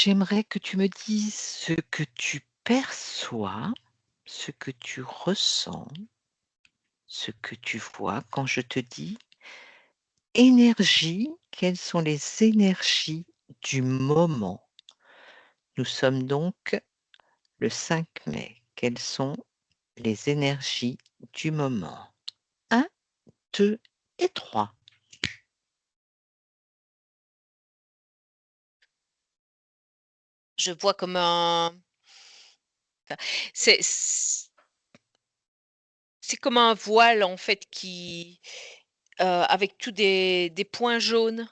J'aimerais que tu me dises ce que tu perçois, ce que tu ressens, ce que tu vois quand je te dis énergie, quelles sont les énergies du moment? Nous sommes donc le 5 mai. Quelles sont les énergies du moment? Un, 2 et 3. Je vois comme c'est c'est comme un voile en fait avec tous des points jaunes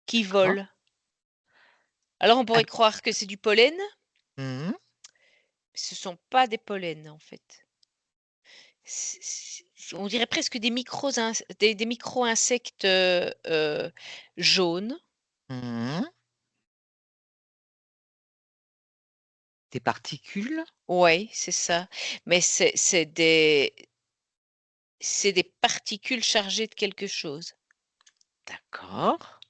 qui D'accord. volent. Alors on pourrait Al croire que c'est du pollen, mais mmh ce sont pas des pollens en fait. On dirait presque des micro-insectes, jaunes. mh. Des particules? Ouais, c'est ça. Mais c'est des particules chargées de quelque chose. D'accord,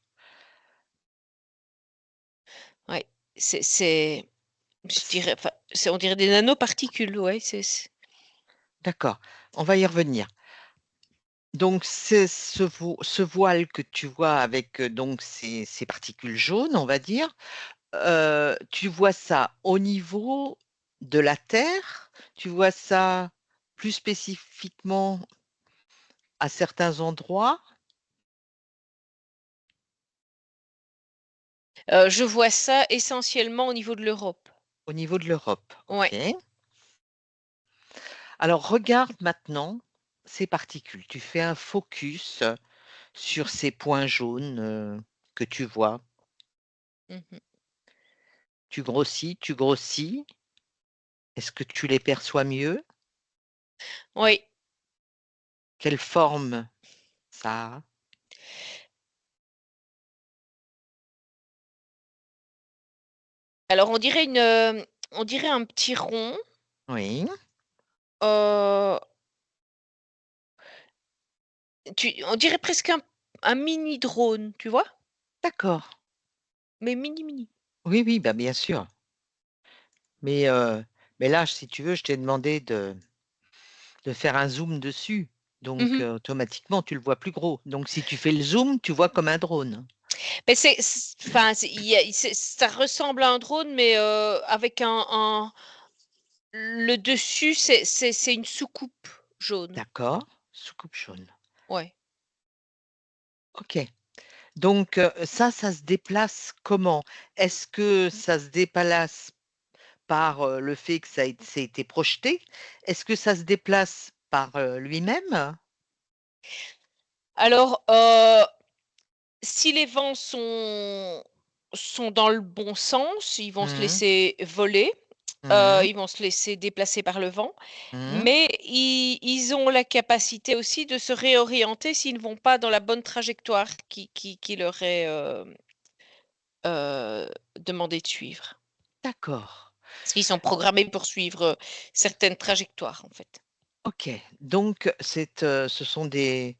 Ouais, c'est je dirais enfin, on dirait des nanoparticules, ouais, d'accord. On va y revenir. Donc c'est ce voile que tu vois avec, donc ces particules jaunes, on va dire, tu vois ça au niveau de la Terre? Tu vois ça plus spécifiquement à certains endroits? je vois ça essentiellement au niveau de l'Europe. Au niveau de l'Europe, Ouais. OK. Alors regarde maintenant ces particules. Tu fais un focus sur ces points jaunes, que tu vois. Mmh. Tu grossis, tu grossis. Est-ce que tu les perçois mieux? Oui. Quelle forme ça a? Alors on dirait un petit rond, Oui, heu, on dirait presque un mini drone, tu vois? d'accord. Mais mini, mini. Oui, oui, bah, bien sûr. Mais, mais là, si tu veux, je t'ai demandé de faire un zoom dessus. Donc, Mmh. automatiquement, tu le vois plus gros. Donc si tu fais le zoom, tu vois comme un drone. Mais enfin, c'est il y a c'est ça ressemble à un drone, mais avec le dessus, c'est une soucoupe jaune. D'accord, soucoupe jaune. Ouais. OK. Donc, ça se déplace comment? Est-ce que ça se déplace par, le fait que ça ait été projeté? Est-ce que ça se déplace par, lui-même? Alors, si les vents sont dans le bon sens, ils vont se Mmh. laisser voler, Mmh. ils vont se laisser déplacer par le vent, Mmh. mais ils ont la capacité aussi de se réorienter s'ils ne vont pas dans la bonne trajectoire qui leur est, demandé de suivre. D'accord. Parce qu'ils sont programmés pour suivre, certaines trajectoires, en fait. OK. Donc ce sont des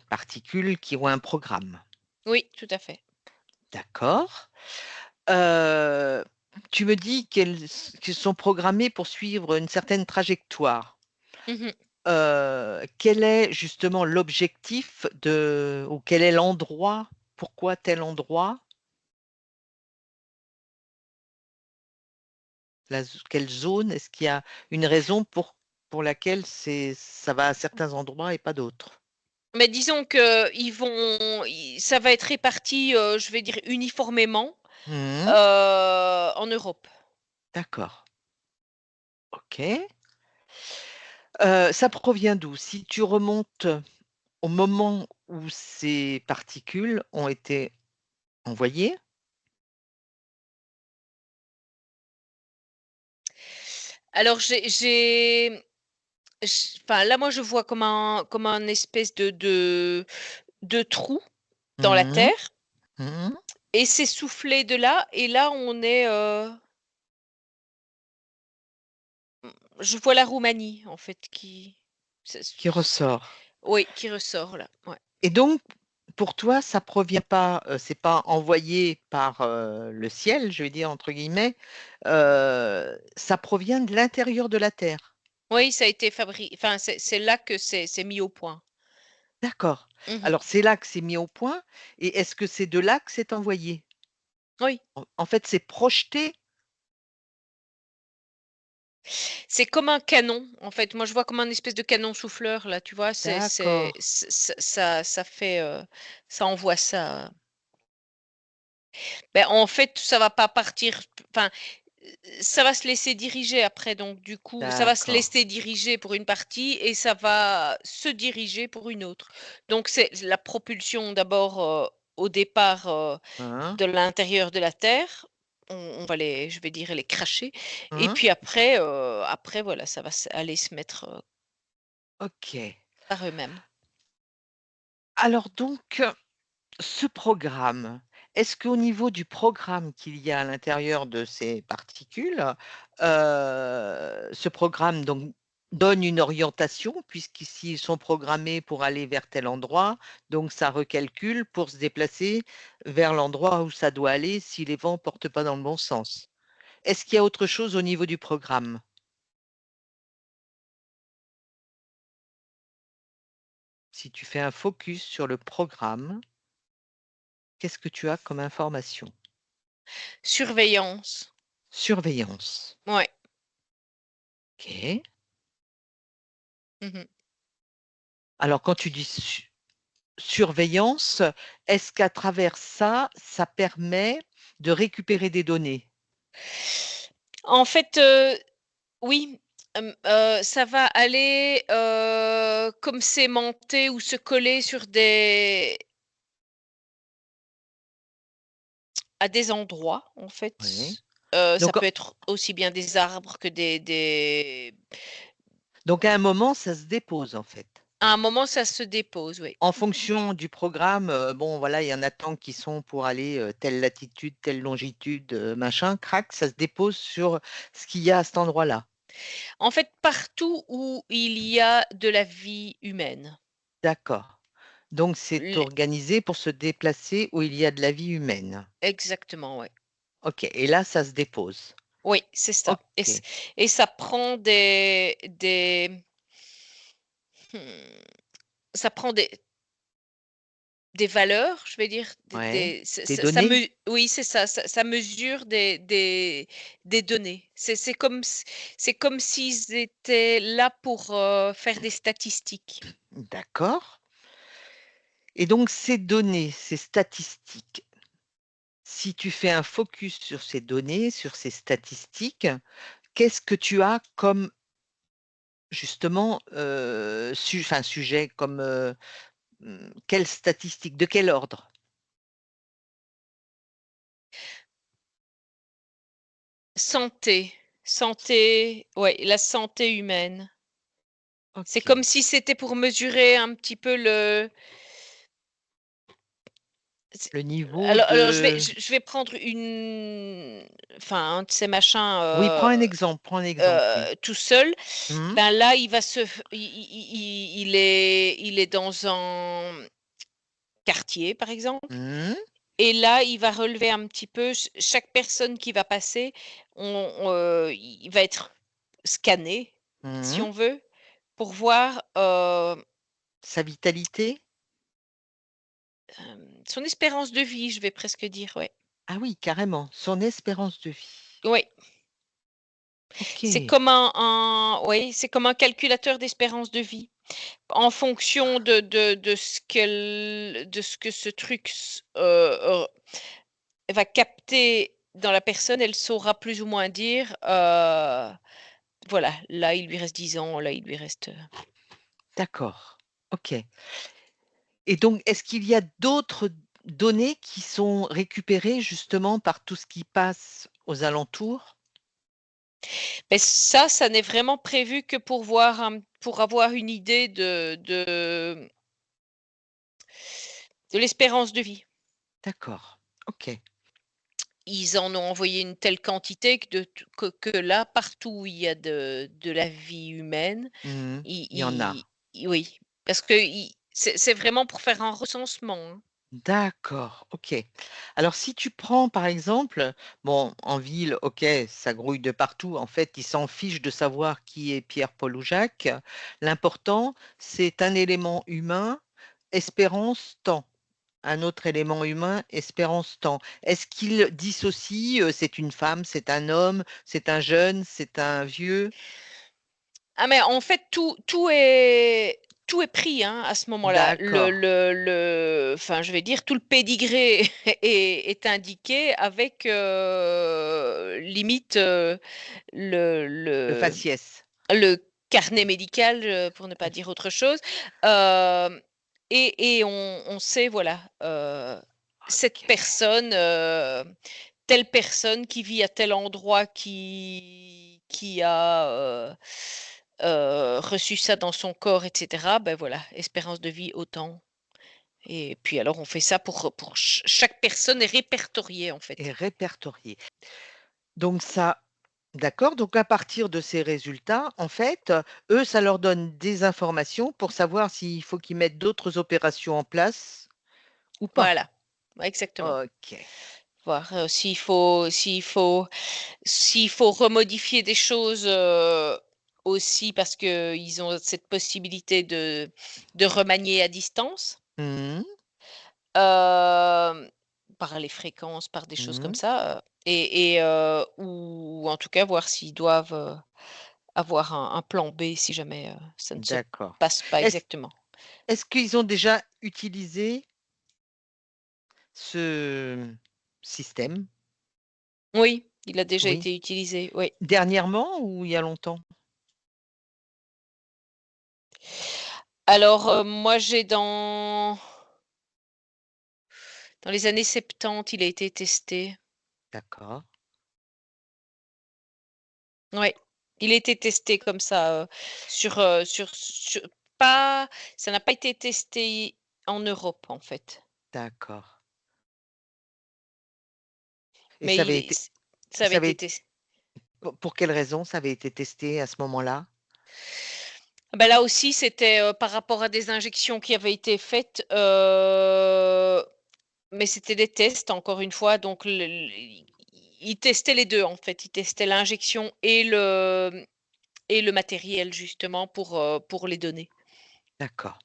particules qui ont un programme. Oui, tout à fait. D'accord. Heu, Tu me dis qu'elles sont programmées pour suivre une certaine trajectoire. Mmh. Quel est justement l'objectif de ou quel est l'endroit? Pourquoi tel endroit? Quelle zone? Est-ce qu'il y a une raison pour laquelle ça va à certains endroits et pas d'autres? Mais disons qu'ils vont i ça va être réparti, je vais dire uniformément, Mmh. en Europe. D'accord. OK. Ça provient d'où? Si tu remontes au moment où ces particules ont été envoyées? Alors enfin là, moi, je vois comme un espèce de trou dans la Mmh mh. terre Mmh. et c'est soufflé de là et là, on est, je vois la Roumanie, en fait, qui c'est Qui ressort. oui, qui ressort là, ouais. Et donc pour toi, ça provient pas, c'est pas envoyé par le ciel, je vais dire entre guillemets, ça provient de l'intérieur de la Terre. Oui, ça a été fabriqué, enfin, c'est là que c'est mis au point. D'accord. Mhm. Alors c'est là que c'est mis au point et est-ce que c'est de là que c'est envoyé? Oui, En fait, c'est projeté? c'est comme un canon, en fait. Moi, je vois comme un espèce de canon souffleur, là, tu vois. D'accord. Ça fait, ça envoie ça. Ben, en fait, ça va pas partir, enfin, ça va se laisser diriger après, donc du coup, ça va se D'accord. laisser diriger pour une partie et ça va se diriger pour une autre. Donc c'est la propulsion d'abord, au départ, Hein? de l'intérieur de la Terre. On va je vais dire les cracher et Hein? puis après, après voilà, ça va aller se mettre, OK. par eux-mêmes. Alors donc, ce programme, est-ce qu'au niveau du programme qu'il y a à l'intérieur de ces particules, ce programme donc donne une orientation puisqu'ici ils sont programmés pour aller vers tel endroit, donc ça recalcule pour se déplacer vers l'endroit où ça doit aller si les vents portent pas dans le bon sens? Est-ce qu'il y a autre chose au niveau du programme? Si tu fais un focus sur le programme, qu'est-ce que tu as comme information? Surveillance. Surveillance. Ouais. OK. Mmh. Alors quand tu dis surveillance, est-ce qu'à travers ça, ça permet de récupérer des données? En fait, oui, ça va aller, comme s'aimanter ou se coller sur des endroits, en Oui. fait. Ça Donc peut être aussi bien des arbres que donc à un moment, ça se dépose en fait. à un moment, ça se dépose, oui. En fonction du programme, bon voilà, il y en a tant qui sont pour aller, telle latitude, telle longitude, machin, crac, ça se dépose sur ce qu'il y a à cet endroit-là. En fait, partout où il y a de la vie humaine. D'accord. Donc c'est Les organisé pour se déplacer où il y a de la vie humaine. Exactement, ouais. OK et là, ça se dépose. Oui, c'est ça OK. et ça prend mmh, ça prend des valeurs, je vais dire, Ouais. Des ça données? oui, c'est ça, ça mesure des données. C'est comme s'ils étaient là pour, faire des statistiques. D'accord et donc ces données, ces statistiques, si tu fais un focus sur ces données, sur ces statistiques, qu'est-ce que tu as comme justement, enfin sujet comme, quelles statistiques? De quel ordre? Santé, ouais, la santé humaine. C'est OK. comme si c'était pour mesurer un petit peu le c'est Le niveau alors de je vais prendre une enfin, un de ces machins, oui, prends un exemple, oui. tout seul. Mmh. Ben, là, il va se f il est dans un quartier, par exemple Mmh. et là, il va relever un petit peu chaque personne qui va passer, il va être scanné, si Mmh. on veut, pour voir, Sa vitalité? son espérance de vie, je vais presque dire, ouais. Ah oui, carrément, son espérance de vie. Oui, c'est OK. comme oui, c'est comme un calculateur d'espérance de vie. En fonction de ce que ce truc va capter dans la personne, elle saura plus ou moins dire, voilà, là, il lui reste 10 ans, là, il lui reste, D'accord. OK. Et donc, est-ce qu'il y a d'autres données qui sont récupérées justement par tout ce qui passe aux alentours? mais ça n'est vraiment prévu que pour voir pour avoir une idée de l'espérance de vie. D'accord. OK. Ils en ont envoyé une telle quantité que là, partout où il y a de la vie humaine, Mmh. i Il y en a. oui, parce que C'est vraiment pour faire un recensement, hein. D'accord, OK. Alors si tu prends par exemple, bon, en ville, OK, ça grouille de partout. En fait, ils s'en fichent de savoir qui est Pierre, Paul ou Jacques. L'important, c'est un élément humain, espérance, temps. Un autre élément humain, espérance, temps. Est-ce qu'ils dissocient, c'est une femme, c'est un homme, c'est un jeune, c'est un vieux? Ah mais en fait tout est pris, hein, à ce moment-là. D'accord, Enfin, je vais dire tout le pédigré est indiqué avec, limite, le le le faciès. le carnet médical, pour ne pas dire autre chose. Hem et on sait voilà, cette OK. personne, telle personne qui vit à tel endroit, qui a, reçu ça dans son corps et cetera, ben voilà, espérance de vie autant et puis alors on fait ça pour chaque personne est répertoriée en Et fait. répertorié. Donc ça d'accord, donc à partir de ces résultats, en fait, eux, ça leur donne des informations pour savoir s'il faut qu'ils mettent d'autres opérations en place ou pas? Voilà, ouais, exactement. OK. Voir, s'il faut remodifier des choses, aussi parce qu'ils ont cette possibilité de remanier à distance. Mmh mh. Hem, Par les fréquences, par des choses comme Mmh. ça, ou en tout cas voir s'ils doivent, avoir un plan B si jamais, ça ne se D'accord. passe pas Est-ce exactement. est-ce qu'ils ont déjà utilisé ce système? Oui, il a déjà Oui. été utilisé, oui. Dernièrement ou il y a longtemps? Alors, moi j'ai dans les années 70, il a été testé. D'accord, Ouais, il a été testé comme ça, sur pas ça n'a pas été testé en Europe, en fait, d'accord et mais ça il avait est été ça avait ça avait été été testé. pour quelle raison ça avait été testé à ce moment-là? Bah, là aussi, c'était, par rapport à des injections qui avaient été faites, mais c'était des tests encore une fois, donc ils testaient les 2 en fait. Ils testaient l'injection et le matériel justement pour les données. D'accord.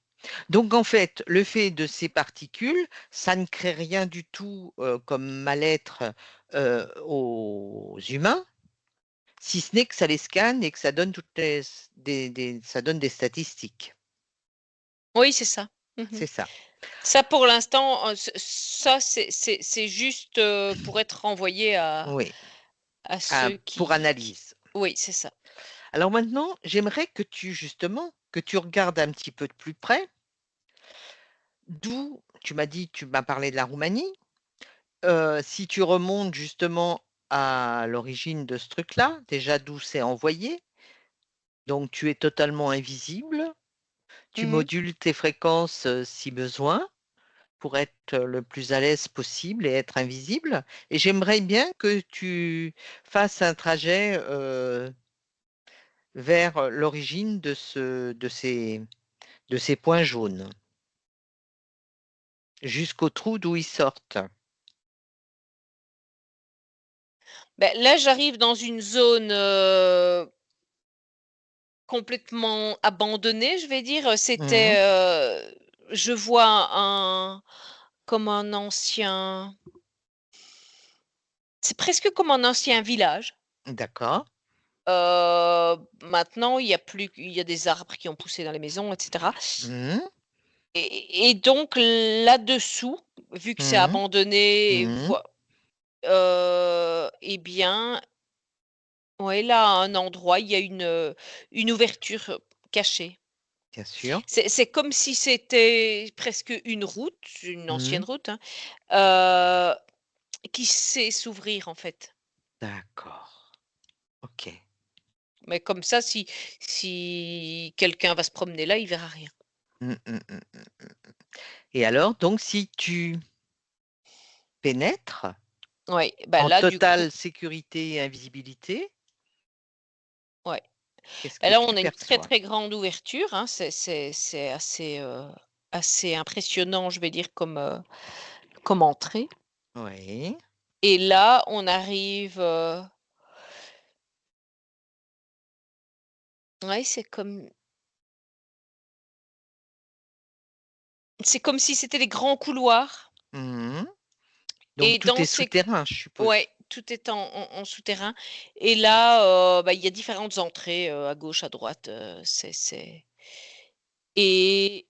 Donc en fait, le fait de ces particules, ça ne crée rien du tout, comme mal-être, aux humains, si ce n'est que ça les scanne et que ça donne toutes les s des ça donne des statistiques. Oui, c'est ça. Mmh. C'est ça? Ça pour l'instant, ça c'est juste, pour être renvoyé Oui, à ceux pour qui analyse. oui, c'est ça. Alors maintenant, j'aimerais que que tu regardes un petit peu de plus près, d'où tu m'as parlé de la Roumanie. Si tu remontes justement à l'origine de ce truc-là, déjà d'où c'est envoyé, donc tu es totalement invisible, tu Mmh. modules tes fréquences, si besoin, pour être le plus à l'aise possible et être invisible et j'aimerais bien que tu fasses un trajet, vers l'origine de ces points jaunes, jusqu'au trou d'où ils sortent. Beh, là, j'arrive dans une zone, complètement abandonnée, je vais dire. Mmh. Je vois comme un ancien c'est presque comme un ancien village. D'accord. Maintenant, il y a des arbres qui ont poussé dans les maisons et cetera Mmh. et donc là-dessous, vu que c'est Mmh. abandonné, Mmh. et bien, ouais, là, à un endroit, il y a une ouverture, cachée. Bien sûr. C'est comme si c'était presque une route, une Mmh. ancienne route, hein, heu, qui sait s'ouvrir, en fait. D'accord. OK. Mais comme ça, si quelqu'un va se promener là, il verra rien. Mmh, mmh, mmh, mmh. Et alors, donc si tu pénètres Ouais, bah, en là, du coup totale sécurité et invisibilité, ouais. qu'est-ce Bah, que là, on tu a une très, perçois? très grande ouverture, hein, c'est assez, assez impressionnant, je vais dire, comme entrée. Oui. Et là, on arrive, ouais, c'est comme si c'était les grands couloirs Mmh. et Donc tout dans est ces souterrain, je suppose? ouais, tout est en souterrain et là, bah, il y a différentes entrées, à gauche, à droite, c'est et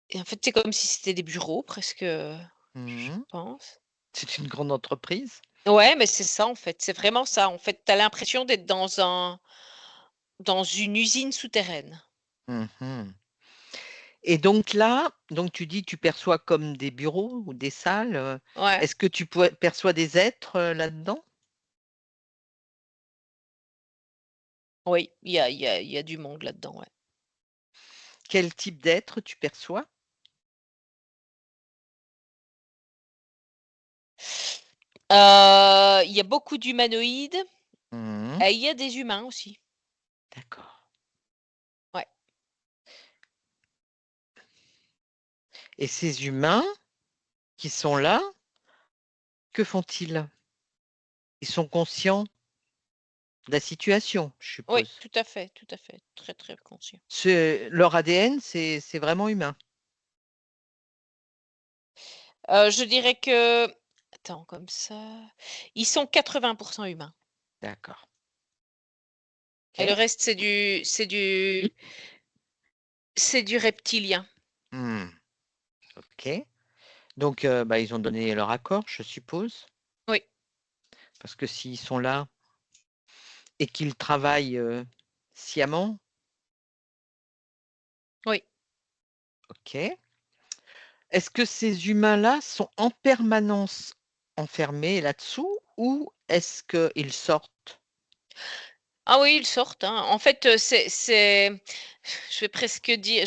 et en fait, c'est comme si c'était des bureaux presque, je Mmh. pense. C'est une grande entreprise? Ouais, mais c'est ça, en fait, c'est vraiment ça, en fait. Tu as l'impression d'être dans une usine souterraine. Mmh. Et donc là, donc tu dis tu perçois comme des bureaux ou des salles, Ouais, est-ce que tu perçois des êtres, là-dedans? oui, il y a du monde là-dedans, ouais. Quel type d'être tu perçois? Il y a beaucoup d'humanoïdes Mmh. et il y a des humains aussi. D'accord. Ouais. Et ces humains qui sont là, que font-ils? Ils sont conscients de la situation, je Oui, suppose? tout à fait, très, très conscient. Leur ADN, c'est vraiment humain? Je dirais que attends, comme ça, ils sont 80 humains D'accord. et le OK. reste, c'est du reptilien. Mmh. OK. Donc bah, ils ont donné leur accord, je suppose? Oui, Parce que s'ils sont là et qu'ils travaillent, sciemment, oui. OK. Est-ce que ces humains-là sont en permanence enfermés là-dessous ou est-ce qu'ils sortent? Ah oui, ils sortent, hein. En fait, je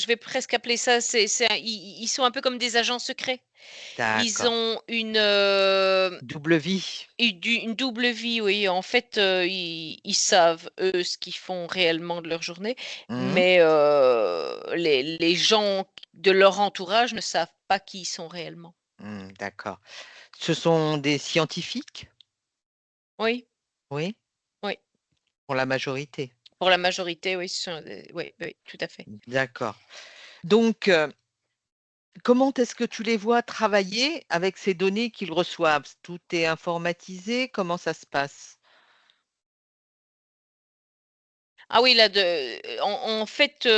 vais presque appeler ça, c'est un ils sont un peu comme des agents secrets. Ils D'accord. ont Double vie. une double vie, oui. En fait, ils savent, eux, ce qu'ils font réellement de leur journée, Mmh. mais les gens de leur entourage ne savent pas qui ils sont réellement. Mmh, d'accord. Ce sont des scientifiques? Oui, Oui? oui. Pour la majorité? Pour la majorité, oui, ce sont des oui, oui, tout à fait. D'accord. Donc comment est-ce que tu les vois travailler avec ces données qu'ils reçoivent? Tout est informatisé? Comment ça se passe? Ah oui, là en fait,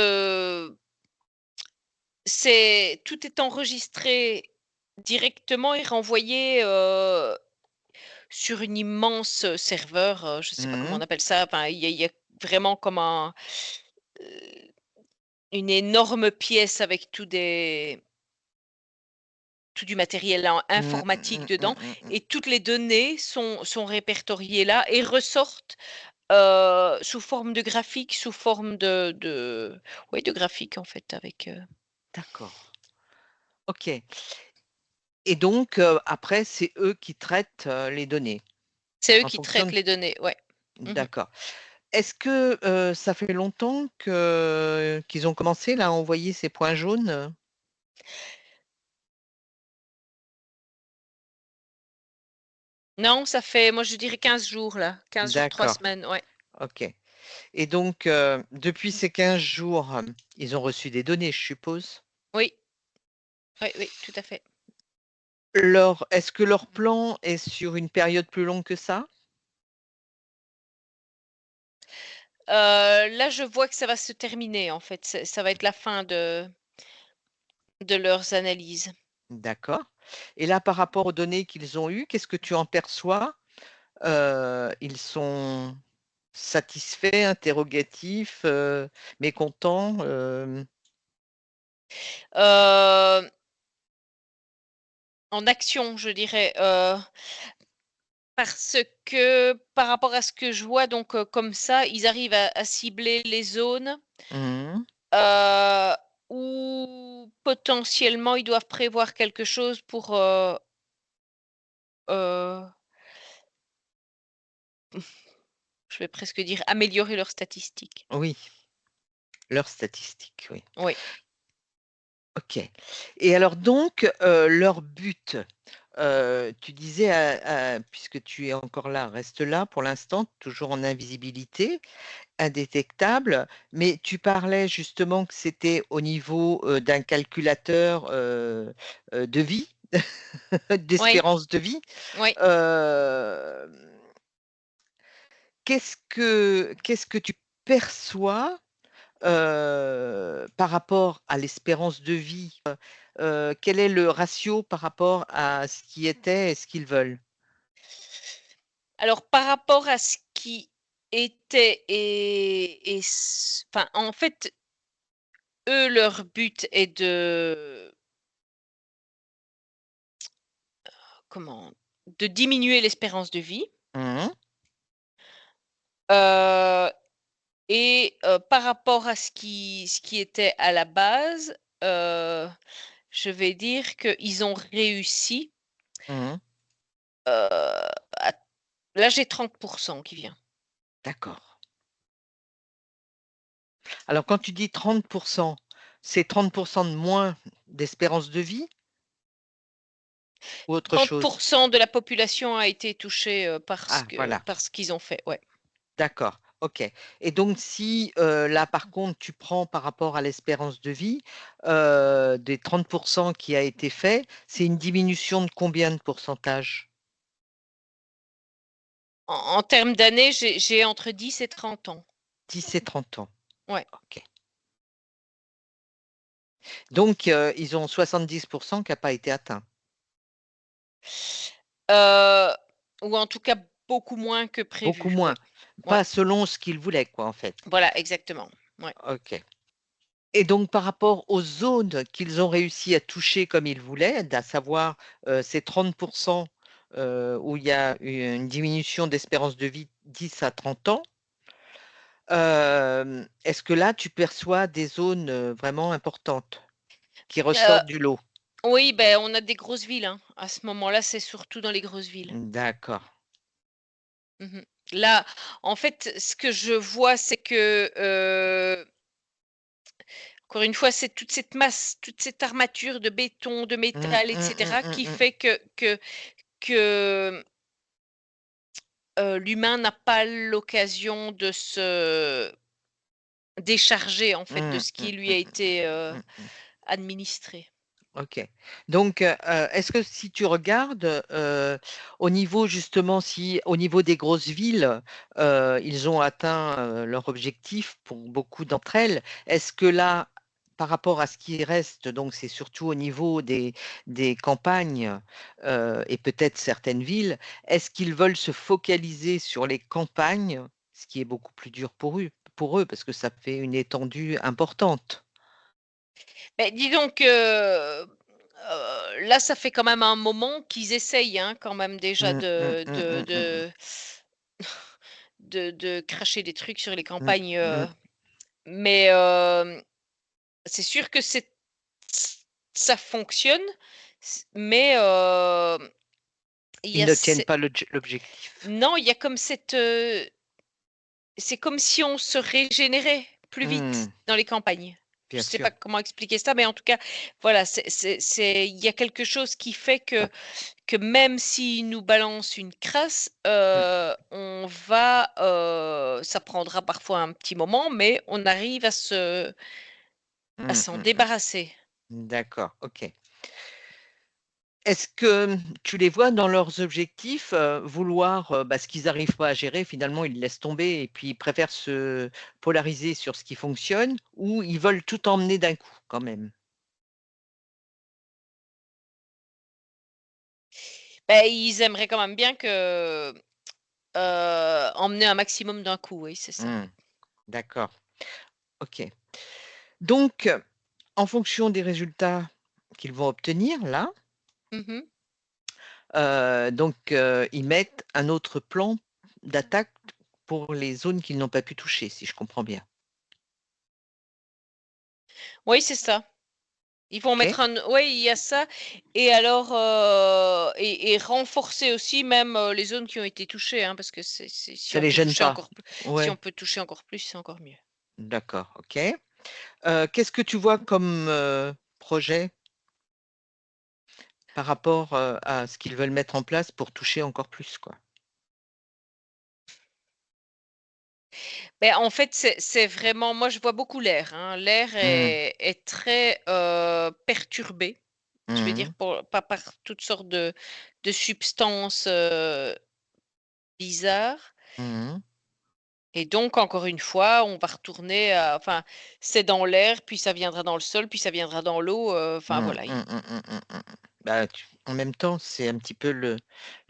tout est enregistré directement et renvoyé, sur une immense, serveur, je ne sais pas comment Mmh. on appelle ça, enfin, il y a vraiment comme heu, une énorme pièce avec tout du matériel Mmh, informatique mmh, mmh, dedans mmh, mmh. et toutes les données sont répertoriées là et ressortent, sous forme de graphique, sous forme de oui, de graphique en fait avec, D'accord. OK. Et donc après, c'est eux qui traitent, les données c'est eux en qui fonction traitent de les données, ouais. Mmh. d'accord. Est-ce que, ça fait longtemps qu'ils ont commencé là à envoyer ces points jaunes? Non, ça fait, moi je dirais 15 jours là, 15 jours, 3 D'accord, semaines, ouais. OK. Et donc depuis ces 15 jours, ils ont reçu des données, je suppose? Oui, oui, oui, tout à fait. Est-ce que leur plan est sur une période plus longue que ça? Là, je vois que ça va se terminer en fait, ça va être la fin de leurs analyses. D'accord. Et là, par rapport aux données qu'ils ont eues, qu'est-ce que tu en perçois? Ils sont satisfaits, interrogatifs, mécontents, Heu, En action, je dirais, parce que par rapport à ce que je vois donc, comme ça, ils arrivent à cibler les zones, Mmh. heu, où potentiellement ils doivent prévoir quelque chose pour, heu, je vais presque dire améliorer leurs statistiques. Oui, leurs statistiques, oui. Oui. OK. Et alors donc, leur but, tu disais puisque tu es encore là, reste là pour l'instant, toujours en invisibilité, indétectable, mais tu parlais justement que c'était au niveau, d'un calculateur, de vie, Oui, d'espérance de vie. oui. Hem, qu'est-ce que tu perçois, par rapport à l'espérance de vie? Quel est le ratio par rapport à ce qui était et ce qu'ils veulent? Alors par rapport à ce qui était enfin, en fait, eux, leur but est de comment? De diminuer l'espérance de vie, Mmh. heu par rapport à ce qui était à la base, heu, je vais dire qu'ils ont réussi, Mmh. à là, j'ai 30 qui vient. D'accord. Alors quand tu dis 30, c'est 30 de moins d'espérance de vie ou autre chose? 30 de la population a été touchée, Ah voilà, par ce qu'ils ont fait, ouais. d'accord, OK. Et donc si, là par contre tu prends par rapport à l'espérance de vie, des 30 qui a été fait, c'est une diminution de combien de pourcentage? En termes d'années, j'ai entre 10 et 30 ans. 10 et 30 ans. Ouais, OK. Donc ils ont 70 qui a pas été atteint. heu, ou en tout cas beaucoup moins que Beaucoup prévu, moins, ouais. pas Ouais, selon ce qu'ils voulaient quoi en fait. voilà, exactement, ouais. OK. Et donc par rapport aux zones qu'ils ont réussi à toucher comme ils voulaient, à savoir, ces 30 où il y a une diminution d'espérance de vie 10 à 30 ans, est-ce que là tu perçois des zones, vraiment importantes qui Heu, ressortent du lot? oui, ben, on a des grosses villes, hein. À ce moment-là, c'est surtout dans les grosses villes. D'accord. Mmh. Là, en fait, ce que je vois, c'est que, encore une fois, c'est toute cette masse, toute cette armature de béton, de Mmh, métal et mmh, mmh, cetera mmh, qui mmh. fait que, l'humain n'a pas l'occasion de se décharger, en fait, de Mmh, ce mmh, qui lui mmh, a été, mmh, mmh. administré. OK. Donc, est-ce que si tu regardes, au niveau justement, si au niveau des grosses villes, ils ont atteint, leur objectif pour beaucoup d'entre elles, est-ce que là, par rapport à ce qui reste, donc c'est surtout au niveau des campagnes, et peut-être certaines villes, est-ce qu'ils veulent se focaliser sur les campagnes? Ce qui est beaucoup plus dur pour eux parce que ça fait une étendue importante. Beh, disons que, là, ça fait quand même un moment qu'ils essayent, hein, quand même déjà Mmh, mmh, mmh, mmh, mmh, de cracher des trucs sur les mmh, campagnes, mmh. mais c'est sûr que ça fonctionne, mais il y Ils a n'obtiennent ce pas l'objectif. non, il y a comme c'est comme si on se régénérait plus vite Mmh, dans les campagnes. Je bien sais sûr. pas comment expliquer ça, mais en tout cas, voilà, il y a quelque chose qui fait que même s'ils nous balancent une crasse, Mmh, on va, ça prendra parfois un petit moment, mais on arrive à mmh, s'en mmh, mmh. débarrasser. D'accord, OK. Est-ce que, tu les vois dans leurs objectifs, vouloir, ce qu'ils n'arrivent pas à gérer, finalement, ils laissent tomber et puis ils préfèrent se polariser sur ce qui fonctionne ou ils veulent tout emmener d'un coup quand même? Beh, ils aimeraient quand même bien que, emmener un maximum d'un coup, oui, c'est ça. Mmh, d'accord, OK. Donc, en fonction des résultats qu'ils vont obtenir là, Mmh. ils mettent un autre plan d'attaque pour les zones qu'ils n'ont pas pu toucher, si je comprends bien. Oui, c'est ça. Ils vont OK? mettre un oui, il y a ça et alors, et renforcer aussi même, les zones qui ont été touchées, hein, parce que c'est si Ça on les peut gêne toucher pas? encore plus si on Ouais, peut toucher encore plus, c'est encore mieux. d'accord, OK. Qu'est-ce que tu vois comme, projet par rapport, à ce qu'ils veulent mettre en place pour toucher encore plus, quoi? Beh, en fait, c'est vraiment moi, je vois beaucoup l'air, hein. L'air Mmh. est très, perturbé, je vais Mmh. dire par toutes sortes de substances, bizarres Mmh. et donc encore une fois, on va retourner à enfin, c'est dans l'air, puis ça viendra dans le sol, puis ça viendra dans l'eau, enfin Mmh. voilà, Mmh, i mmh, mmh, mmh, mmh. Bah, tu en même temps, c'est un petit peu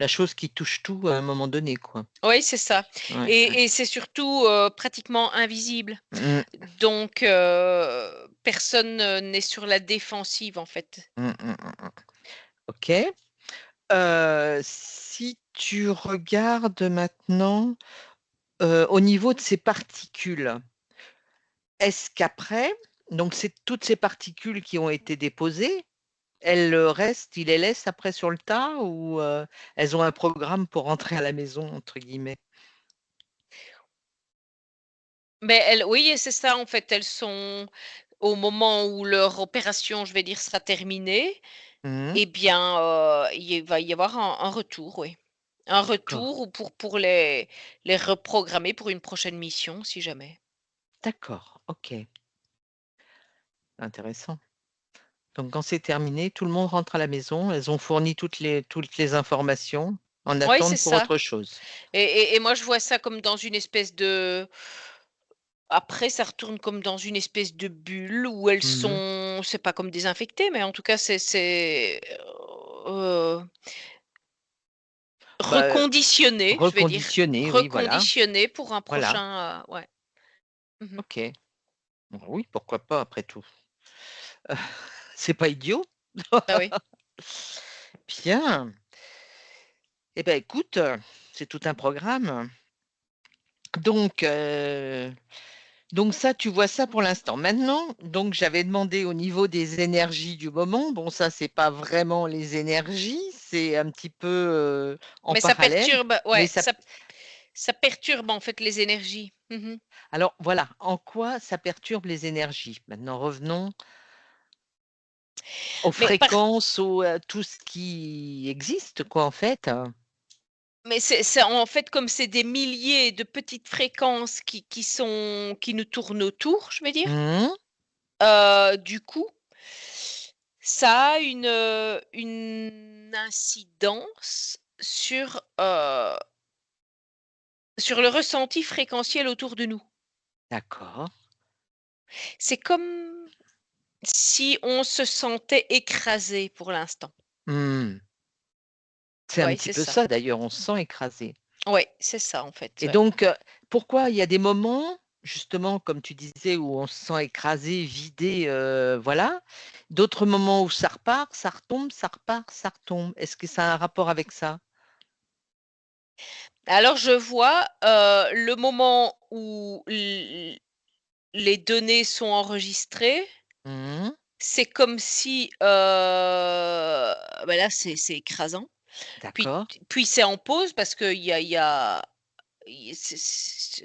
la chose qui touche tout à un moment donné, quoi. oui, c'est ça Ouais, ouais. et c'est surtout, pratiquement invisible. Mmh. Donc personne, n'est sur la défensive, en fait. Mmh, mmh, mmh, mmh. OK. Si tu regardes maintenant, au niveau de ces particules, est-ce qu'après donc c'est toutes ces particules qui ont été déposées, elles, restent ils les laissent après sur le tas ou, elles ont un programme pour «rentrer à la maison» entre guillemets? Mais elles oui, c'est ça, en fait, elles sont au moment où leur opération, je vais dire, sera terminée, Mmh. eh bien, il va y avoir un retour, oui. Un D'accord, retour ou pour les reprogrammer pour une prochaine mission, si jamais. d'accord, OK, intéressant. Donc quand c'est terminé, tout le monde rentre à la maison, elles ont fourni toutes les informations, en Oui, c'est attente pour ça autre chose. et moi, je vois ça comme dans une espèce de après, ça retourne comme dans une espèce de bulle où elles Mmh. sont c'est pas comme désinfectées, mais en tout cas, heu, Bah, reconditionnées, je vais dire, reconditionner, oui, voilà, reconditionnées pour un voilà, prochain, ouais. Mmh. OK. Bah oui, pourquoi pas après tout? C'est pas idiot. Bah, oui. Bien. Eh ben, écoute, c'est tout un programme. Donc donc ça, tu vois ça pour l'instant. Maintenant, donc j'avais demandé au niveau des énergies du moment. Bon, ça, c'est pas vraiment les énergies, c'est un petit peu, en Mais ça parallèle, perturbe, mais ouais, ça ça perturbe, en fait, les énergies. Mmh. alors voilà, en quoi ça perturbe les énergies? Maintenant revenons aux Mais par fréquences, tout ce qui existe quoi, en fait. mais c'est en fait, comme c'est des milliers de petites fréquences qui nous tournent autour, je vais dire, Mmh. du coup ça a une incidence sur le ressenti fréquentiel autour de nous. D'accord. C'est comme si on se sentait écrasé pour l'instant. Mmh. C'est un Ouais, petit c'est peu ça. ça d'ailleurs, on se sent écrasé Ouais, c'est ça en fait, et ouais. donc pourquoi il y a des moments, justement, comme tu disais, où on se sent écrasé, vidé, voilà, d'autres moments où ça repart, ça retombe, ça repart, ça retombe. Est-ce que ça a un rapport avec ça? Alors je vois, le moment où les données sont enregistrées, Mmh. c'est comme si, bah, là c'est écrasant. D'accord. Puis c'est en pause parce qu'il y a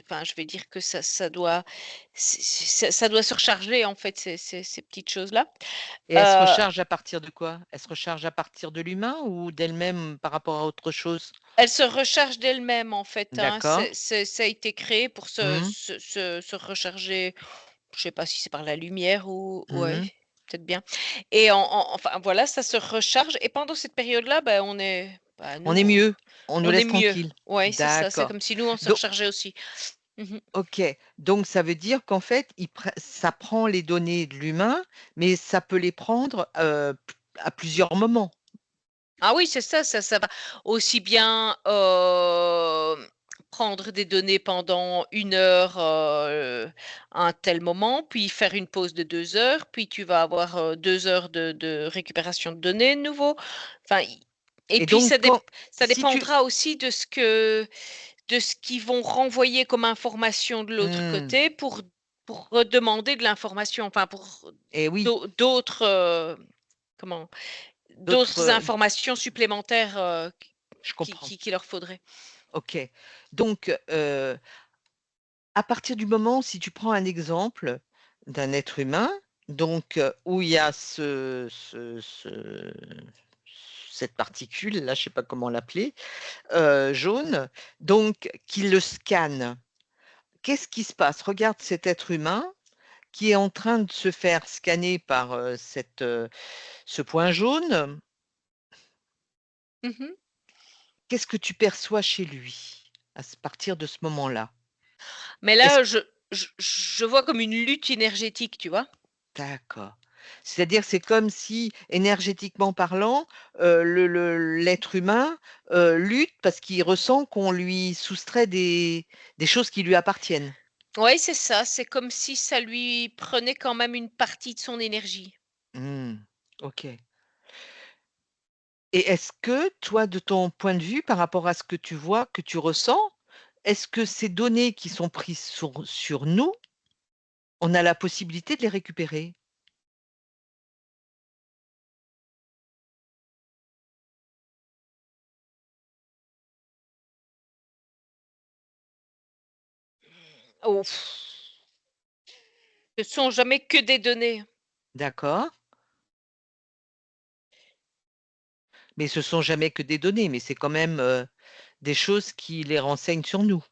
enfin, je vais dire que ça doit ça doit se recharger, en fait, ces petites choses-là. Et elle se Heu, recharge à partir de quoi? Elle se recharge à partir de l'humain ou d'elle-même par rapport à autre chose? elle se recharge d'elle-même, en fait, hein. D'accord. Ça a été créé pour Mmh. se recharger. Je sais pas si c'est par la lumière ou ouais, Mmh. peut-être bien et enfin, voilà, ça se recharge et pendant cette période-là, bah, On nous, est mieux, on nous on est laisse mieux. tranquilles. Ouais, c'est ça, c'est D'accord. comme si nous, on se Donc rechargeait aussi. Mmh. OK, donc ça veut dire qu'en fait, ça prend les données de l'humain, mais ça peut les prendre, à plusieurs moments? Ah oui, c'est ça, ça va aussi bien, prendre des données pendant 1 heure, à un tel moment, puis faire une pause de 2 heures, puis tu vas avoir, 2 heures de récupération de données de nouveau. Enfin, i et Et puis donc quand ça si tu dépendra aussi de ce qu'ils vont renvoyer comme information de l'autre mmh, côté pour redemander de l'information, enfin pour et oui, d'autres, comment? d'autres, D'autres informations supplémentaires, je comprends. qu'il leur faudrait. OK. Donc à partir du moment si tu prends un exemple d'un être humain donc où il y a cette particule, là, je ne sais pas comment l'appeler, jaune, donc qui le scanne. Qu'est-ce qui se passe? Regarde cet être humain qui est en train de se faire scanner par ce point jaune. Mmh. Qu'est-ce que tu perçois chez lui à partir de ce moment-là? Mais Est-ce là, je vois comme une lutte énergétique, tu vois? D'accord. C'est-à-dire, c'est comme si, énergétiquement parlant, l'être humain, lutte parce qu'il ressent qu'on lui soustrait des choses qui lui appartiennent. Ouais, c'est ça, c'est comme si ça lui prenait quand même une partie de son énergie. Mmh. OK. Et est-ce que toi, de ton point de vue, par rapport à ce que tu vois, que tu ressens, est-ce que ces données qui sont prises sur nous, on a la possibilité de les récupérer? Oh, ce sont jamais que des données. D'accord, mais ce sont jamais que des données, mais c'est quand même, des choses qui les renseignent sur nous.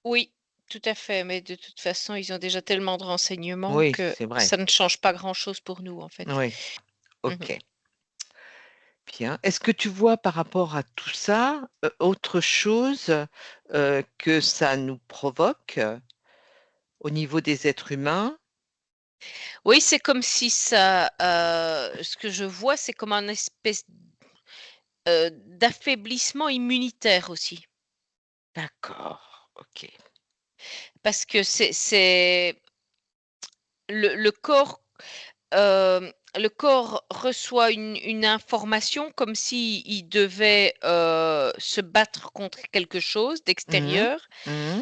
Oui, tout à fait, mais de toute façon, ils ont déjà tellement de renseignements Oui, que c'est vrai. ça ne change pas grand-chose pour nous, en fait. Oui, Mmh. OK, bien. Est-ce que tu vois par rapport à tout ça, autre chose, que ça nous provoque, au niveau des êtres humains? Oui, c'est comme si ça, ce que je vois, c'est comme un espèce, d'affaiblissement immunitaire aussi. D'accord, OK. Parce que c'est le corps, le corps reçoit une information comme s'il devait, se battre contre quelque chose Mmh mh. d'extérieur, Mmh.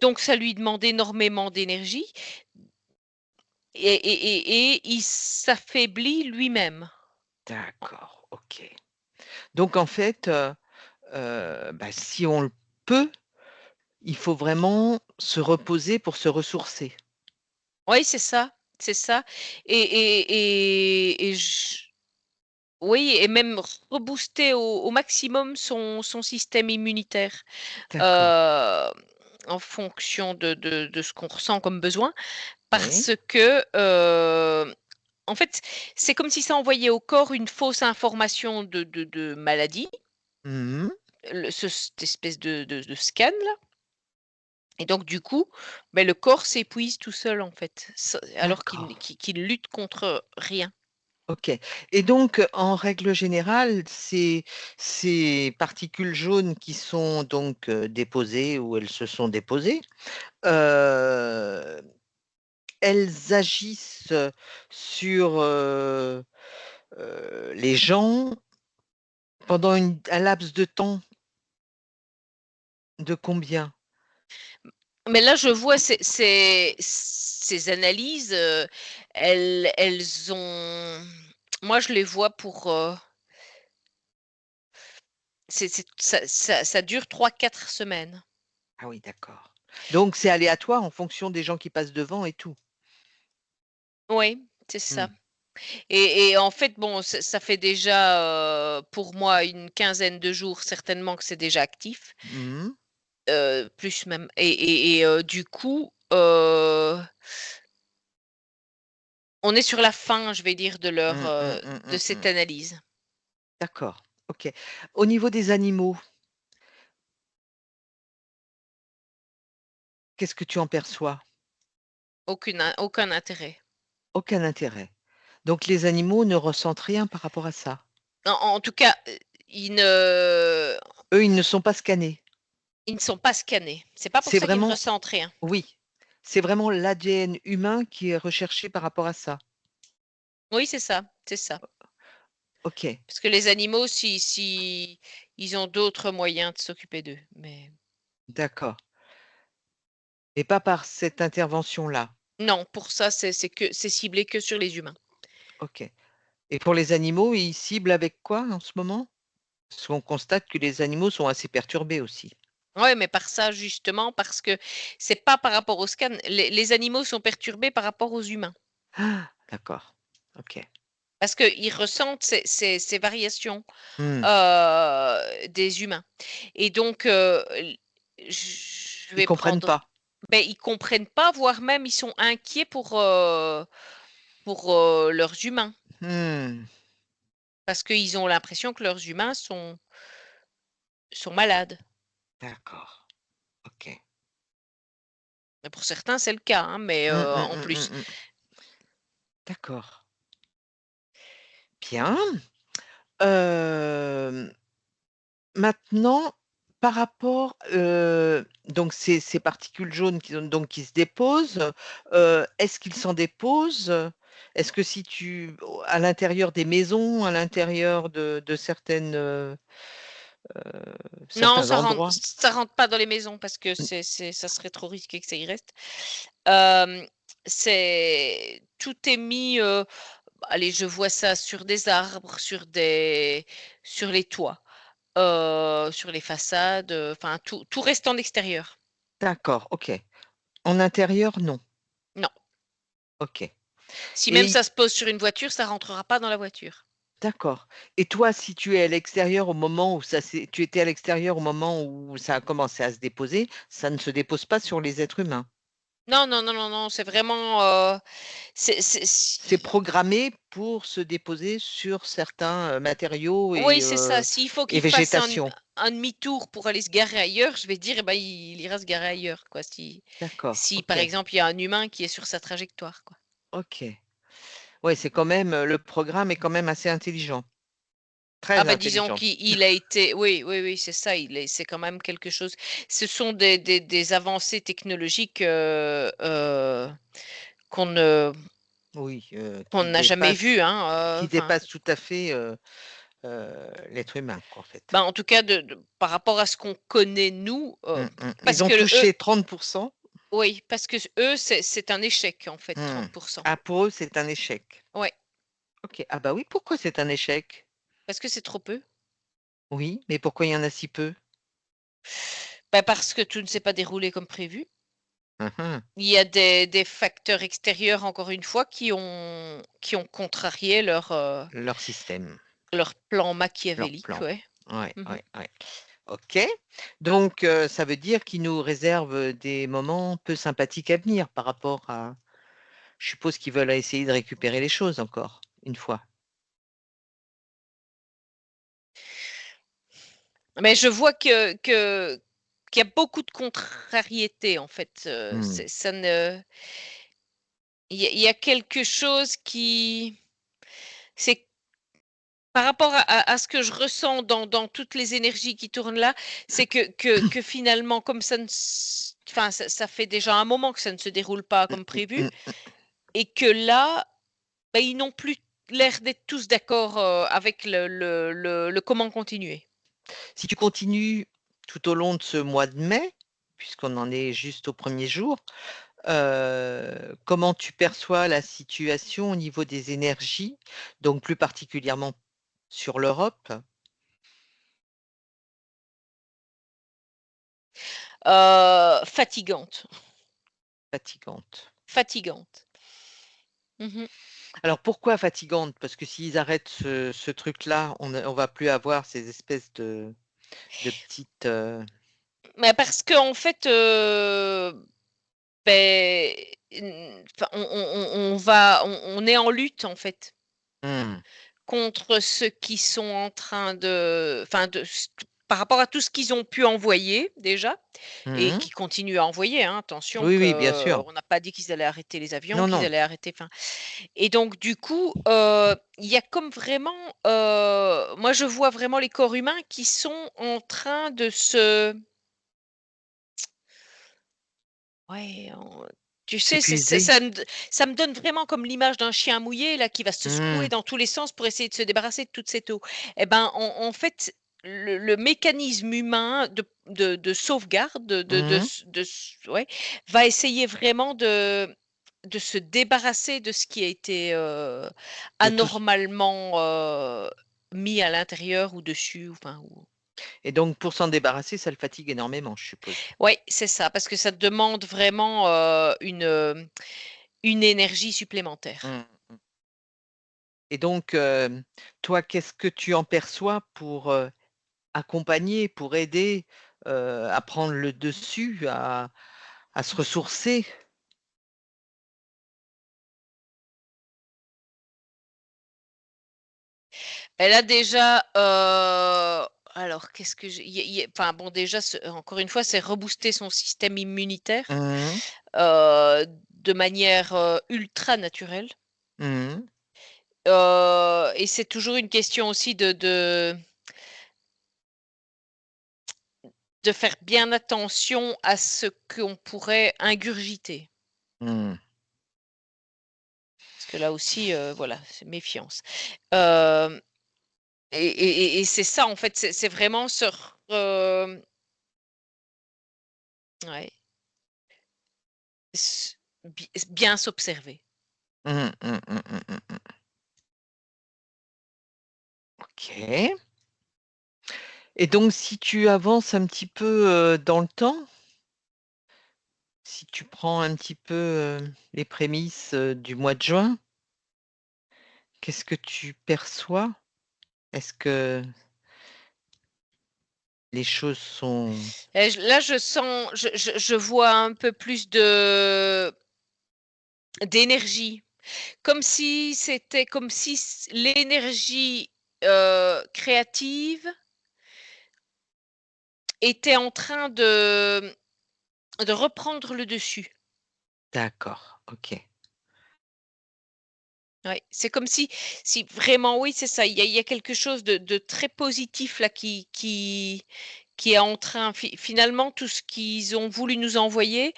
donc ça lui demande énormément d'énergie et il s'affaiblit lui-même. D'accord, OK. Donc en fait, bah, si on le peut, il faut vraiment se reposer pour se ressourcer. Oui, c'est ça et j oui et même rebooster au maximum son système immunitaire, D'accord, heu, en fonction de ce qu'on ressent comme besoin. oui. Parce que, en fait, c'est comme si ça envoyait au corps une fausse information de maladie, Mmh mh. cette espèce de scan là et donc du coup, beh, le corps s'épuise tout seul en fait, alors D'accord. qu'il lutte contre rien. OK, et donc, en règle générale, ces particules jaunes qui sont donc, déposées où elles se sont déposées, heu, elles agissent, sur, les gens pendant un laps de temps de combien? Mais là, je vois ces analyses, elles ont moi je les vois pour, c'est ça dure 3 4 semaines. Ah oui, d'accord. Donc c'est aléatoire en fonction des gens qui passent devant et tout? Oui, c'est Mmh. ça. Et en fait, bon, ça fait déjà, pour moi une quinzaine de jours certainement que c'est déjà actif, Mmh mh. plus même du coup, on est sur la fin, je vais dire, Mmh, mmh, mmh, de mmh, cette mmh. analyse. D'accord, OK. Au niveau des animaux, qu'est-ce que tu en perçois? Aucun intérêt. Aucun intérêt. Donc les animaux ne ressentent rien par rapport à ça? En tout cas, Eux, ils ne sont pas scannés? ils ne sont pas scannés. C'est pas pour C'est ça qu'ils vraiment ressentent rien. Oui, c'est vraiment l'ADN humain qui est recherché par rapport à ça? Oui, c'est ça, c'est ça. OK, Parce que les animaux, si ils ont d'autres moyens de s'occuper d'eux, mais d'accord, et pas par cette intervention-là? non, pour ça, c'est ciblé que sur les humains. OK, et pour les animaux, ils ciblent avec quoi en ce moment? Parce qu'on constate que les animaux sont assez perturbés aussi. Ouais, mais par ça, justement, parce que c'est pas par rapport au scan. Les animaux sont perturbés par rapport aux humains. D'accord. OK. Parce qu'ils ressentent ces variations, Mmh. des humains et donc l je Ils vais comprennent prendre pas? beh, ils comprennent pas, voire même ils sont inquiets pour, leurs humains. Mmh. Parce qu'ils ont l'impression que leurs humains sont malades. D'accord. OK. Et pour certains, c'est le cas, hein, mais Mmh, mmh, en mmh, plus. mmh, mmh. D'accord. Bien. Hem, Maintenant, par rapport, donc ces particules jaunes qui se déposent, est-ce qu'ils s'en déposent? Est-ce que si tu à l'intérieur des maisons, à l'intérieur de Non, certains endroits? ça rentre pas dans les maisons parce que Mmh, ça serait trop risqué que ça y reste. Hem, c'est tout est mis, allez, je vois ça sur des arbres, sur les toits, sur les façades, enfin tout reste en extérieur. d'accord, OK. En intérieur, non? Non, OK. si même Et ça se pose sur une voiture, ça rentrera pas dans la voiture. d'accord. Et toi, si tu es à l'extérieur au moment où tu étais à l'extérieur au moment où ça a commencé à se déposer, ça ne se dépose pas sur les êtres humains? Non, non, non, non, non, c'est vraiment, c'est C'est programmé pour se déposer sur certains, matériaux oui, c'est ça. S'il faut et qu'il fasse végétation? un demi-tour pour aller se garer ailleurs, je vais dire, eh ben, il ira se garer ailleurs, quoi. D'accord, Si, par OK, exemple, il y a un humain qui est sur sa trajectoire, quoi. OK. Ouais, c'est quand même, le programme est quand même assez intelligent, Ah très bah, disons intelligent. qu'il a été oui, oui, oui, c'est ça, c'est quand même quelque chose. Ce sont des avancées technologiques, qu'on ne Oui, qu'on n'a jamais vues, hein, qui enfin, dépassent tout à fait, l'être humain, quoi, en fait. bah, en tout cas de par rapport à ce qu'on connaît nous, Mmh mh. Ils parce ont que eux touché 30. oui, parce que eux, c'est un échec, en fait, Mmh. 30. Ah, pour eux, c'est un échec. Ouais, OK. Ah bah oui, pourquoi c'est un échec? parce que c'est trop peu. Oui, mais pourquoi il y en a si peu? Bah, parce que tout ne s'est pas déroulé comme prévu. Mmh mh. Il y a des facteurs extérieurs, encore une fois, qui ont contrarié Leur système, leur plan leur machiavélique, plan. ouais. Ouais, Mmh. ouais, ouais. OK. Donc ça veut dire qu'ils nous réservent, des moments peu sympathiques à venir par rapport à je suppose qu'ils veulent essayer de récupérer les choses encore, une fois? Mais je vois qu'il y a beaucoup de contrariétés, en fait, Mmh. c'est ça ne il y a quelque chose c'est par rapport à ce que je ressens dans toutes les énergies qui tournent là, c'est que finalement, comme ça ne s enfin, ça fait déjà un moment que ça ne se déroule pas Mmh comme mh, prévu mmh. et que là, bah, ils n'ont plus l'air d'être tous d'accord, avec le comment continuer. Si tu continues tout au long de ce mois de mai, puisqu'on en est juste au premier jour, comment tu perçois la situation au niveau des énergies? Donc plus particulièrement sur l'Europe? Fatigante, Fatigante. fatigante. Mmh. Alors pourquoi fatigante? Parce que s'ils arrêtent ce truc-là, on va plus avoir ces espèces de petites, Mais parce qu'en fait, beh, enfin, on est en lutte, en fait, mmh, contre ceux qui sont en train de enfin, par rapport à tout ce qu'ils ont pu envoyer déjà et mmh. qui continuent à envoyer, hein, attention Oui, oui, bien sûr. qu'on n'a pas dit qu'ils allaient arrêter les avions, Non, qu'ils non. allaient arrêter enfin et donc du coup, il y a comme vraiment, moi je vois vraiment les corps humains qui sont en train de se ouais, tu sais, S'épuiser. ça me donne vraiment comme l'image d'un chien mouillé là qui va se secouer Mmh, dans tous les sens pour essayer de se débarrasser de toute cette eau. Et ben, en fait, le mécanisme humain de sauvegarde, mmh. ouais, va essayer vraiment de se débarrasser de ce qui a été, De tous anormalement, mis à l'intérieur ou dessus, enfin ou et donc pour s'en débarrasser, ça le fatigue énormément, je suppose? ouais, c'est ça, parce que ça demande vraiment, une, une énergie supplémentaire. Mmh mh. Et donc, toi, qu'est-ce que tu en perçois pour, accompagner, pour aider, à prendre le dessus, à se ressourcer? Elle a déjà, alors qu'est-ce que j'ai il y a enfin bon déjà encore une fois, c'est rebooster son système immunitaire, Mmh. de manière, ultra naturelle, Mmh. et c'est toujours une question aussi de faire bien attention à ce qu'on pourrait ingurgiter. Mmh. Parce que là aussi, voilà, c'est méfiance. Hem et c'est ça en fait, c'est vraiment se r ouais, bien s'observer. Mmh, mmh, mmh, mmh, mmh, mmh. OK. Et donc si tu avances un petit peu, dans le temps, si tu prends un petit peu, les prémices, du mois de juin, qu'est-ce que tu perçois? Est-ce que les choses sont Et là, je sens je vois un peu plus de d'énergie, comme si l'énergie, créative était en train de reprendre le dessus. d'accord, OK. Ouais, c'est comme si vraiment oui, c'est ça, il y a quelque chose de très positif là qui est en train finalement tout ce qu'ils ont voulu nous envoyer,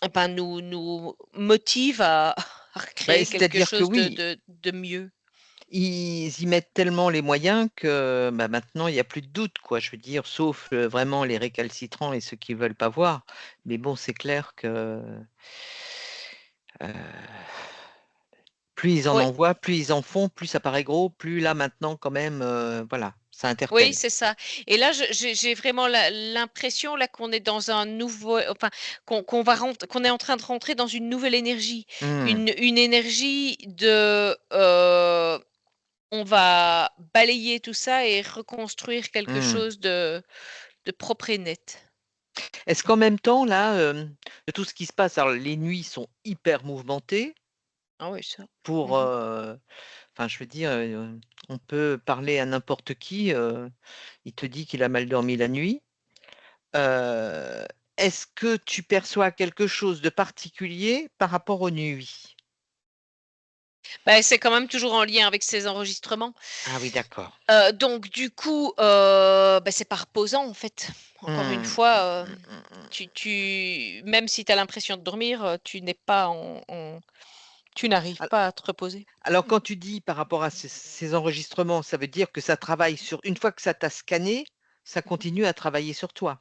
eh ben, nous motive à à Beh, créer quelque c'est-à-dire que chose de oui, de de mieux. ils y mettent tellement les moyens que, bah, maintenant il y a plus de doute, quoi. Je veux dire, sauf, vraiment les récalcitrants et ceux qui veulent pas voir. Mais bon, c'est clair que, heu, plus ils en Oui, envoient, plus ils en font, plus ça paraît gros, plus là maintenant quand même, voilà, ça oui, interpelle. c'est ça et là, j'ai vraiment l'impression là qu'on est dans un nouveau enfin, qu'on est en train de rentrer dans une nouvelle énergie. Mmh, Une énergie de, on va balayer tout ça et reconstruire quelque mmh. chose de propre et net. Est-ce qu'en même temps là, de tout ce qui se passe, alors les nuits sont hyper mouvementées Ah oui, ça. pour, Mmh. enfin je veux dire, on peut parler à n'importe qui, il te dit qu'il a mal dormi la nuit. Heu, est-ce que tu perçois quelque chose de particulier par rapport aux nuits? Bah, c'est quand même toujours en lien avec ces enregistrements. Ah oui, d'accord. Donc du coup, bah, c'est pas reposant en fait. Encore une Mmh. fois, Mmh, mmh, mmh. tu même si tu as l'impression de dormir, tu n'es pas tu n'arrives Al pas à te reposer. alors quand tu dis par rapport à ces enregistrements, ça veut dire que ça travaille sur une fois que ça t'a scanné, ça continue à travailler sur toi?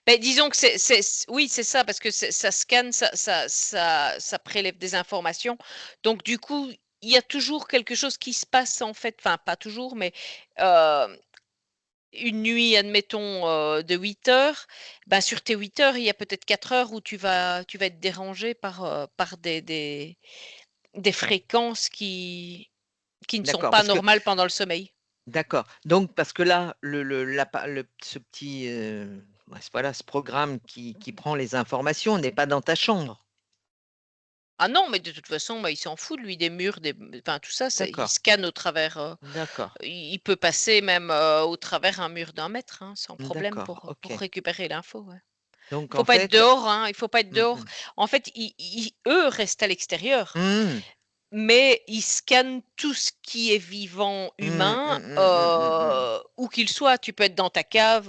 Beh, disons que oui, c'est ça parce que ça scanne, ça prélève des informations. Donc du coup, il y a toujours quelque chose qui se passe en fait, enfin pas toujours, mais hem, une nuit, admettons, de 8 heures, ben, sur tes 8 heures, il y a peut-être 4 heures où tu vas être dérangé par des fréquences qui ne sont D'accord, pas parce que normales pendant le sommeil. d'accord, donc parce que là, le ce petit, ouais, voilà, ce programme qui prend les informations n'est pas dans ta chambre? Ah non, mais de toute façon, bah, il s'en fout lui des murs, enfin tout ça, il D'accord, scanne au travers, d'accord, il peut passer même, au travers un mur d'un mètre, hein, sans problème d'accord, pour OK. récupérer l'info, ouais. Donc Il faut en pas être fait dehors, hein, il faut pas être mmh dehors. mh. En fait, eux restent à l'extérieur, Mmh. mais ils scannent tout ce qui est vivant Mmh, humain, mmh, mmh, mmh, mmh, mmh. où qu'il soit. Tu peux être dans ta cave,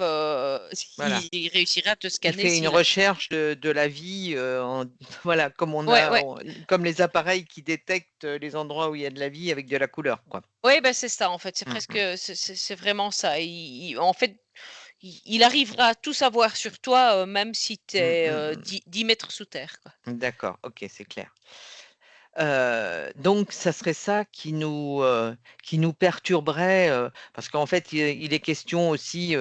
Voilà. il réussira à te Il scanner fait une s'il a recherche de la vie, en voilà, comme on ouais, a ouais. comme les appareils qui détectent, les endroits où il y a de la vie avec de la couleur, quoi. Ouais, bah, c'est ça en fait, c'est Mmh presque, mh. c'est vraiment ça. En fait, il arrivera à tout savoir sur toi, même si tu Mmh, es, mmh, mmh. 10 mètres sous terre, quoi. D'accord, OK, c'est clair. Donc ça serait ça qui nous perturberait, parce qu'en fait, il est question aussi,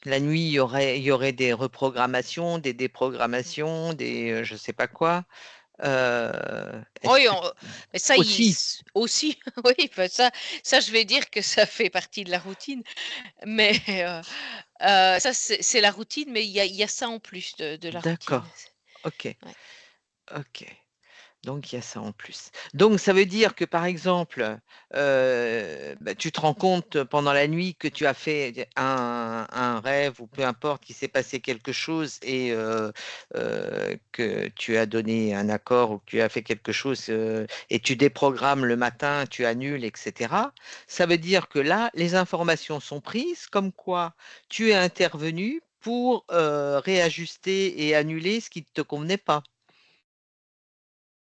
la nuit, il y aurait des reprogrammations, des déprogrammations, je sais pas quoi. Est-ce Oui, que mais ça, aussi? aussi, oui, bah, ça, je vais dire que ça fait partie de la routine, mais ça, c'est la routine, mais il y a ça en plus de la routine. D'accord. OK, Ouais. OK. Donc il y a ça en plus. Donc ça veut dire que, par exemple, bah, tu te rends compte pendant la nuit que tu as fait un rêve ou peu importe, qu'il s'est passé quelque chose et que tu as donné un accord ou que tu as fait quelque chose, et tu déprogrammes le matin, tu annules et cetera. Ça veut dire que là, les informations sont prises comme quoi tu es intervenu pour, réajuster et annuler ce qui ne te convenait pas.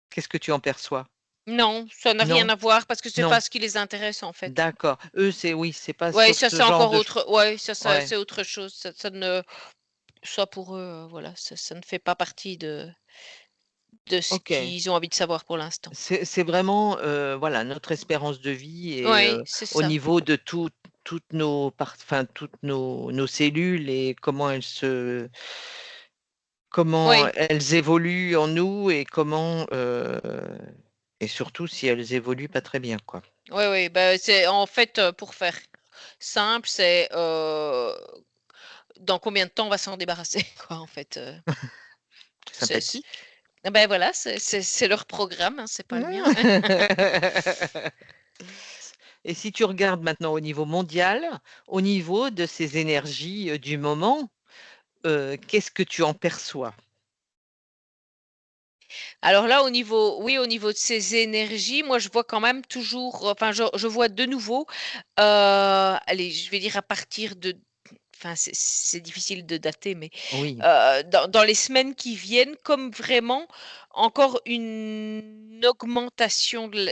Qu'est-ce que tu en perçois? Non, ça n'a rien Non? à voir parce que c'est Non, pas ce qui les intéresse, en fait. d'accord. Eux, c'est oui, c'est pas Ouais, sur ça, ce c'est genre encore de ch autre, ouais, ça, ouais, c'est autre chose. Ça ne ça pour eux, voilà, ça ne fait pas partie de ce OK. qu'ils ont envie de savoir pour l'instant. C'est vraiment, voilà, notre espérance de vie et Oui, c'est au ça. niveau de toutes nos enfin, toutes nos cellules et comment Oui, elles évoluent en nous et et surtout si elles évoluent pas très bien, quoi. oui, oui, bah, c'est en fait, pour faire simple, c'est, dans combien de temps on va s'en débarrasser, quoi, en fait, c'est Sympathique. ben, voilà, c'est leur programme, hein, c'est pas le mien. Et si tu regardes maintenant au niveau mondial, au niveau de ces énergies, du moment, qu'est-ce que tu en perçois? Alors là, au niveau de ces énergies, moi, je vois quand même toujours, enfin, je vois de nouveau, allez, je vais dire à partir de, enfin, c'est difficile de dater, mais Oui, dans les semaines qui viennent, comme vraiment encore une augmentation de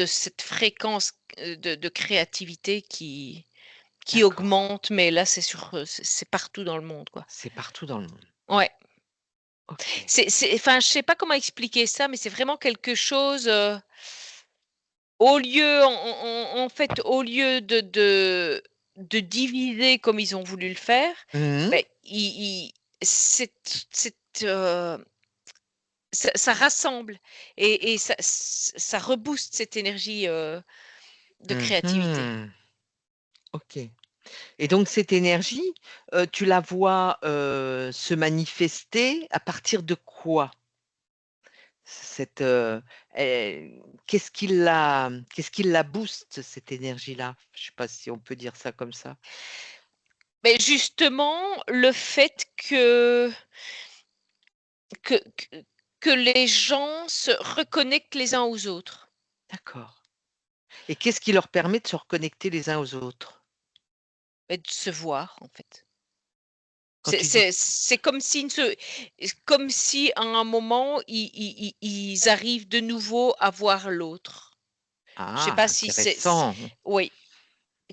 cette fréquence, de créativité qui d'accord. augmente, mais là, c'est partout dans le monde, quoi. C'est partout dans le monde. Ouais. OK. Enfin, je sais pas comment expliquer ça, mais c'est vraiment quelque chose, au lieu en fait, au lieu de diviser comme ils ont voulu le faire, Mmh. beh, ils c'est, ça rassemble et ça rebooste cette énergie, de créativité. Mmh. OK. Et donc cette énergie, tu la vois, se manifester à partir de quoi? Cette, qu'est-ce qui la booste cette énergie-là? Je sais pas si on peut dire ça comme ça? Mais justement, le fait que que les gens se reconnectent les uns aux autres. D'accord. Et qu'est-ce qui leur permet de se reconnecter les uns aux autres? Et de se voir, en fait. Quand tu dis C'est comme si à un moment, ils arrivent de nouveau à voir l'autre. Je sais ah, pas si intéressant. oui,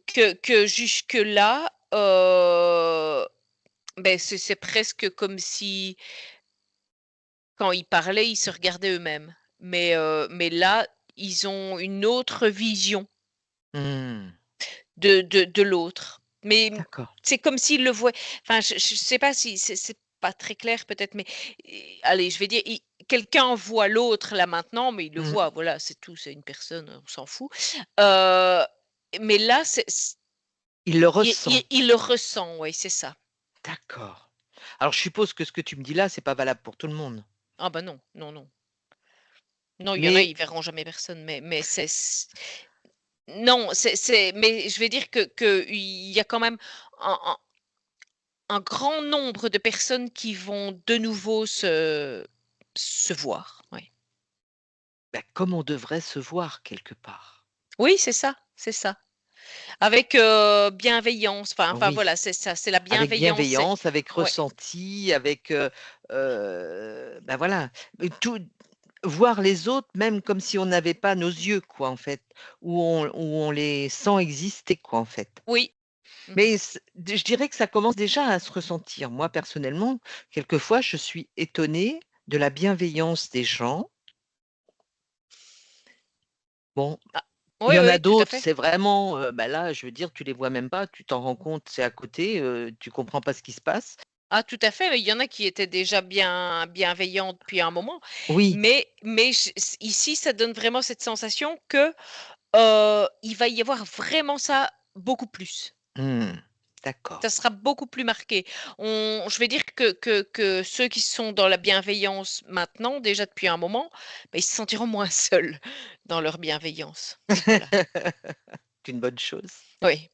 que jusque-là, beh, c'est presque comme si quand ils parlaient, ils se regardaient eux-mêmes. Mais là, ils ont une autre vision Mmh. de l'autre. Mais D'accord. c'est comme s'ils le voient, enfin, je sais pas si c'est pas très clair peut-être, mais allez, je vais dire, quelqu'un voit l'autre là maintenant, mais il le Mmh. voit, voilà, c'est tout, c'est une personne, on s'en fout. Heu, mais là, Il le ressent. il le ressent, oui, c'est ça. D'accord. Alors je suppose que ce que tu me dis là, c'est pas valable pour tout le monde. Ah bah non, non, non. Non, il y en a, Mais ils verront jamais personne, mais non, mais je vais dire que il y a quand même un un grand nombre de personnes qui vont de nouveau se voir, oui. bah, comme on devrait se voir quelque part. Oui, c'est ça, c'est ça. Avec, bienveillance, enfin Oui, voilà, c'est ça, c'est la avec bienveillance, c'est bienveillance, avec ouais, ressenti, avec, bah, voilà, tout voir les autres même comme si on n'avait pas nos yeux quoi, en fait, où on les sent exister quoi, en fait. oui. Mmh. Mais je dirais que ça commence déjà à se ressentir. Moi, personnellement, quelquefois, je suis étonnée de la bienveillance des gens. Bon, Ah, il oui, y en a oui, tout à d'autres, fait. c'est vraiment, bah, là, je veux dire, tu les vois même pas, tu t'en rends compte, c'est à côté, tu comprends pas ce qui se passe. Ah tout à fait, mais il y en a qui étaient déjà bienveillants depuis un moment, Oui, mais j c ici, ça donne vraiment cette sensation que, il va y avoir vraiment ça beaucoup plus. mmh, d'accord. Ça sera beaucoup plus marqué. On Je vais dire que ceux qui sont dans la bienveillance maintenant, déjà depuis un moment, bah, ils se sentiront moins seuls dans leur bienveillance. Voilà. C'est une bonne chose. Oui.